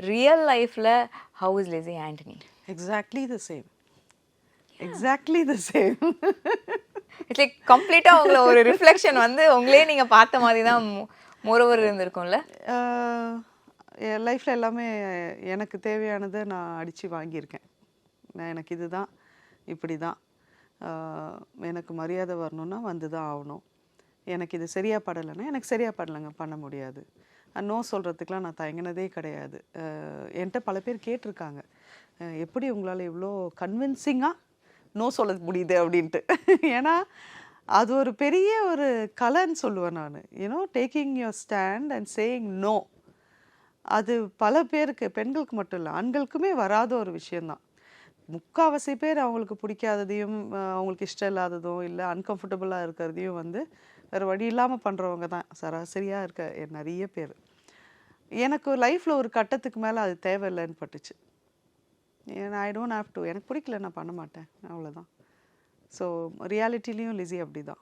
Real லைஃப்பில் how is Lizzie Antony? Exactly the same. Exactly the same. It's like கம்ப்ளீட்டாக உங்களை ஒரு ரிஃப்ளெக்ஷன் வந்து உங்களே நீங்கள் பார்த்த மாதிரி தான் மோரோவர் இருந்திருக்கும்ல. என் லைஃப்பில் எல்லாமே எனக்கு தேவையானதை நான் அடித்து வாங்கியிருக்கேன். எனக்கு இதுதான், இப்படி தான், எனக்கு மரியாதை வரணுன்னா வந்து தான் ஆகணும், எனக்கு இது சரியாக படலைன்னா எனக்கு சரியாக படலைங்க, பண்ண முடியாது. நோ சொல்கிறதுக்கெலாம் நான் தயங்கினதே கிடையாது. என்கிட்ட பல பேர் கேட்டிருக்காங்க, எப்படி உங்களால் இவ்வளோ கன்வின்சிங்காக நோ சொல்ல முடியுது அப்படின்ட்டு. ஏன்னா அது ஒரு பெரிய ஒரு கலைன்னு சொல்லுவேன் நான். You know, taking your stand and saying no. அது பல பேருக்கு, பெண்களுக்கு மட்டும் இல்லை, ஆண்களுக்குமே வராத ஒரு விஷயந்தான். முக்கால்வாசி பேர் அவங்களுக்கு பிடிக்காததையும் அவங்களுக்கு இஷ்டம் இல்லாததும் இல்லை அன்கம்ஃபர்டபுளாக இருக்கிறதையும் வந்து வேறு வழி இல்லாமல் பண்ணுறவங்க தான் சராசரியாக இருக்க நிறைய பேர். எனக்கு லைஃப்பில் ஒரு கட்டத்துக்கு மேலே அது தேவையில்லைன்னு பட்டுச்சு. ஏன்னா ஐ டோன்ட் ஹாவ் டு, எனக்கு பிடிக்கல, நான் பண்ண மாட்டேன், அவ்வளோதான். ஸோ ரியாலிட்டிலையும் லிஸி அப்படி தான்.